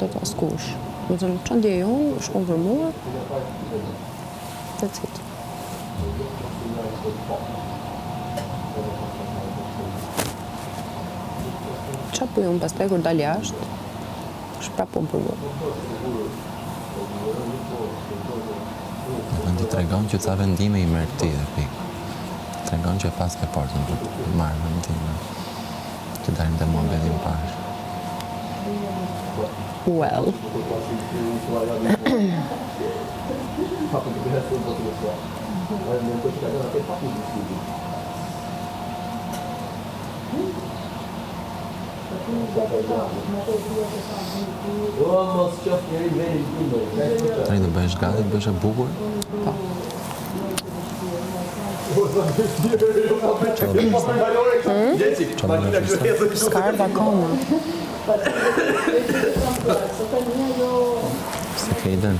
të të askush. Më thënë, që ndje unë, shkon për mua, that's it. Qa për unë pastaj kur dal jashtë, është prapë unë për mua. Në ti tregon që ca vendime i merë ti dhe pikë. Tregon që pas ke portën për të marrë vendime. Të dalim të mua bedhim parë. Well. Tani do bëhesh gati, të bëhesh e bukur? Po. Skarba koma. Se ke iden?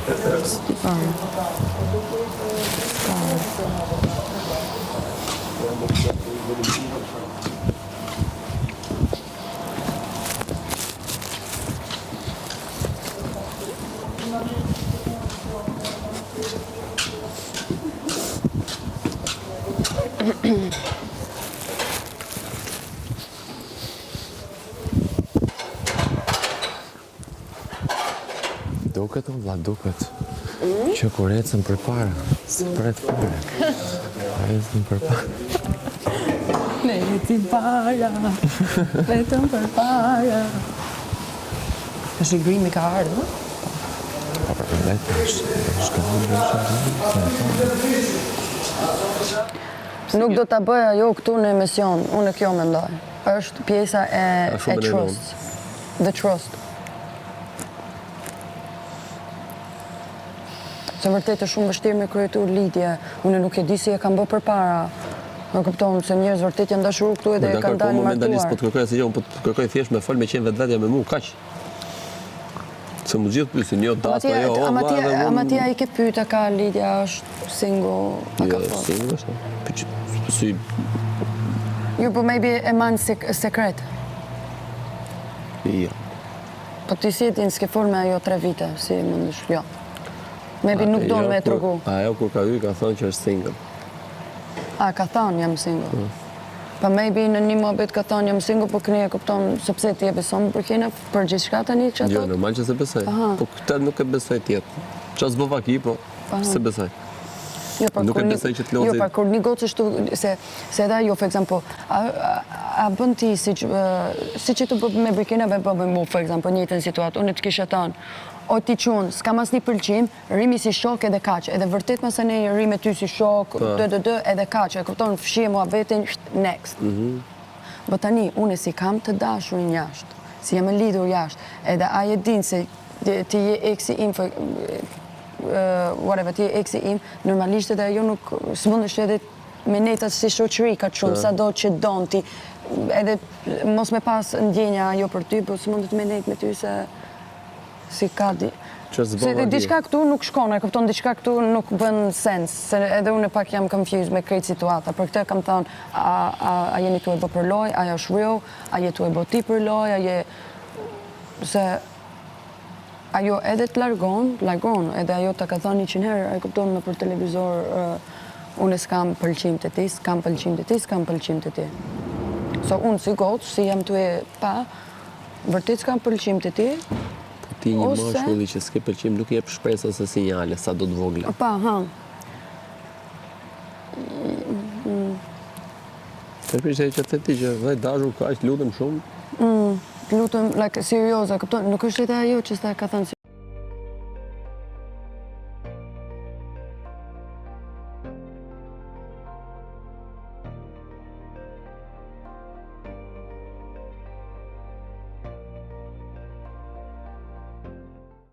Duket o vlla, duket. Që kur ecën për para, se pret fare. Ecën për para. Ne ecim para, vetëm për para. Është i grimi ka ardhur? Pa për vetë, Nuk do ta bëja jo këtu në emision, unë kjo mendoj. Është pjesa e trust. The trust. Se vërtet është shumë vështirë me kryetu lidhje, unë nuk e di si e kam bë përpara. Në kupton se njerëz vërtet janë dashur këtu edhe kanë dalë martuar. Po të kërkoj asgjë, unë po të kërkoj thjesht me fol me qenë vetvetja me mua, kaq. Se më gjithë pyesin, jo das apo jo. Amatia i ke pyet a ka lidhja, është single, a ka fort. Single është. Si Jo, po maybe e man sekret. ja. Po ti si e din s'ke fol me ajo 3 vite, si mendesh? Jo. Maybe nuk don me tregu. Ajo kur ka hyrë ka thënë që është single. A, ka thonë jam single. Pa maybe në një mohabet ka thonë jam single, po këni e kupton sepse ti e beson për kena për gjithçka tani që Jo, ato? normal që se besoj. Po këtë nuk e besoj tjetë. Qa s'bova ki, po se besoj. Jo, Nuk e besoj që të lodhi. Jo, pa kur një gocë është se edhe ajo, for example, a bën ti si që të bë me Brikinave, bë me mu, for example, njëjtën situatë, unë të kisha thonë, o ti qunë, s'kam asnjë pëlqim, rrimi si shok edhe kaq, edhe vërtet mëse ne rri me ty si shok, edhe kaq, e kupton, fshije muhabetin, next. Po tani, unë si kam të dashurin jashtë, si jam e lidhur jashtë, edhe aje din se ti je eksi im, whatever, ti je eksi im, normalisht edhe ajo nuk, s'mundesh edhe me netat si shoqëri ka shumë, sa do që don ti, edhe mos me pas ndjenja ajo për ty, po s'mundet me net me ty se si ka di. Se diçka këtu nuk shkon, e kupton, diçka këtu nuk bën sens, se edhe unë pak jam confused me krejt situata. Për këtë kam thënë, a jeni tu e bë për loj, a është real, a je tu e bë ti për loj, a je... Se ajo edhe të largon, edhe ajo të ka thënë 100 herë, e kupton, në për televizor, unë s'kam pëlqim të ti, s'kam pëlqim të ti, s'kam pëlqim të ti. So unë si gocë, si jam tu e pa, vërtet s'kam pëlqim të ti, Ti një mashkulli që s'ke pëlqim nuk jep shpresë ose sinjale sa do të vogla. Pa, ha. Përpishte që të ti që dhe dashur kaq, lutem shumë. Lutem, like, serioza, nuk është edhe ajo që s'ta ka thënë